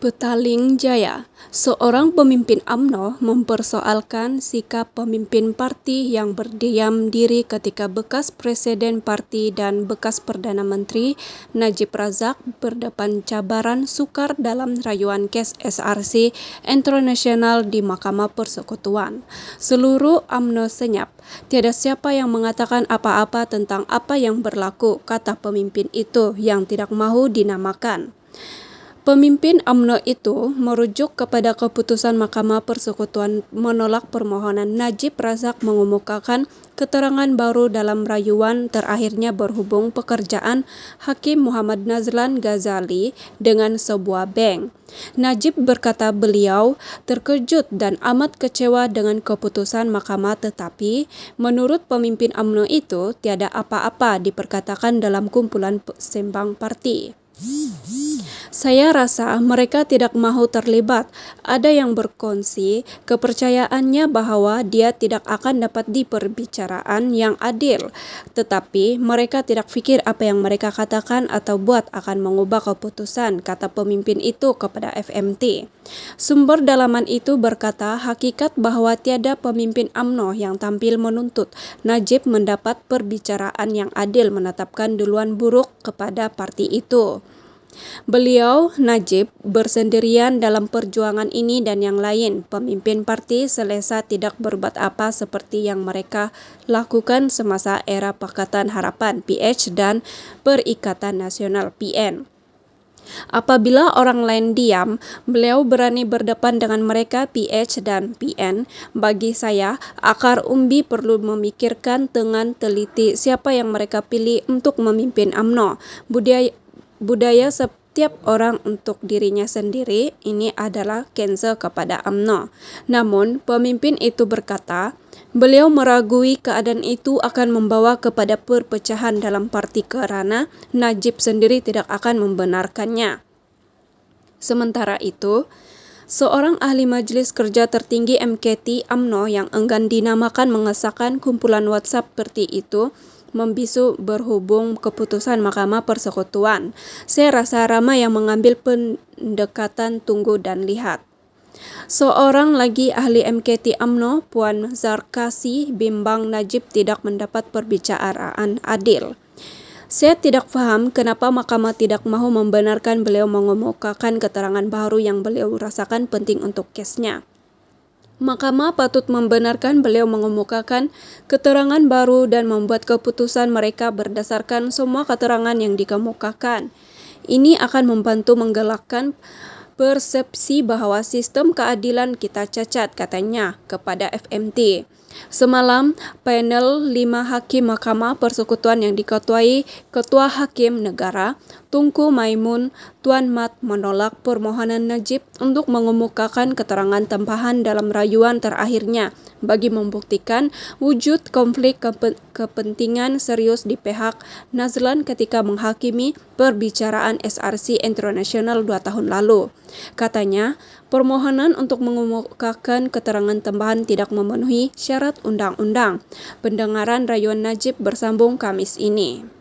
Petaling Jaya, seorang pemimpin UMNO mempersoalkan sikap pemimpin parti yang berdiam diri ketika bekas presiden parti dan bekas Perdana Menteri Najib Razak berdepan cabaran sukar dalam rayuan kes SRC Internasional di Mahkamah Persekutuan. Seluruh UMNO senyap, tiada siapa yang mengatakan apa-apa tentang apa yang berlaku, kata pemimpin itu yang tidak mahu dinamakan. Pemimpin UMNO itu merujuk kepada keputusan Mahkamah Persekutuan menolak permohonan Najib Razak mengemukakan keterangan baru dalam rayuan terakhirnya berhubung pekerjaan Hakim Muhammad Nazlan Ghazali dengan sebuah bank. Najib berkata beliau terkejut dan amat kecewa dengan keputusan mahkamah, tetapi menurut pemimpin UMNO itu tiada apa-apa diperkatakan dalam kumpulan sembang parti. Saya rasa mereka tidak mahu terlibat. Ada yang berkongsi kepercayaannya bahwa dia tidak akan dapat di perbicaraan yang adil. Tetapi mereka tidak fikir apa yang mereka katakan atau buat akan mengubah keputusan, kata pemimpin itu kepada FMT. Sumber dalaman itu berkata hakikat bahwa tiada pemimpin UMNO yang tampil menuntut Najib mendapat perbicaraan yang adil menetapkan duluan buruk kepada parti itu. Beliau, Najib, bersendirian dalam perjuangan ini dan yang lain. Pemimpin parti selesa tidak berbuat apa seperti yang mereka lakukan semasa era Pakatan Harapan PH dan Perikatan Nasional PN. Apabila orang lain diam, beliau berani berdepan dengan mereka PH dan PN. Bagi saya, akar umbi perlu memikirkan dengan teliti siapa yang mereka pilih untuk memimpin UMNO. Budaya setiap orang untuk dirinya sendiri ini adalah cancel kepada UMNO. Namun, pemimpin itu berkata, beliau meragui keadaan itu akan membawa kepada perpecahan dalam parti kerana Najib sendiri tidak akan membenarkannya. Sementara itu, seorang ahli Majlis Kerja Tertinggi MKT UMNO yang enggan dinamakan mengesahkan kumpulan WhatsApp seperti itu membisu berhubung keputusan Mahkamah Persekutuan. Saya rasa ramai yang mengambil pendekatan tunggu dan lihat. Seorang lagi ahli MKT UMNO, Puan Zarkasi, bimbang Najib tidak mendapat perbicaraan adil. Saya tidak faham kenapa mahkamah tidak mahu membenarkan beliau mengemukakan keterangan baru yang beliau rasakan penting untuk kesnya. Mahkamah patut membenarkan beliau mengemukakan keterangan baru dan membuat keputusan mereka berdasarkan semua keterangan yang dikemukakan. Ini akan membantu menggelakkan persepsi bahwa sistem keadilan kita cacat, katanya kepada FMT. Semalam, panel 5 hakim Mahkamah Persekutuan yang diketuai Ketua Hakim Negara, Tunku Maimun, Tuan Mat menolak permohonan Najib untuk mengemukakan keterangan tambahan dalam rayuan terakhirnya bagi membuktikan wujud konflik kepentingan serius di pihak Nazlan ketika menghakimi perbicaraan SRC Internasional 2 tahun lalu. Katanya, permohonan untuk mengemukakan keterangan tambahan tidak memenuhi syarat undang-undang. Pendengaran rayuan Najib bersambung Kamis ini.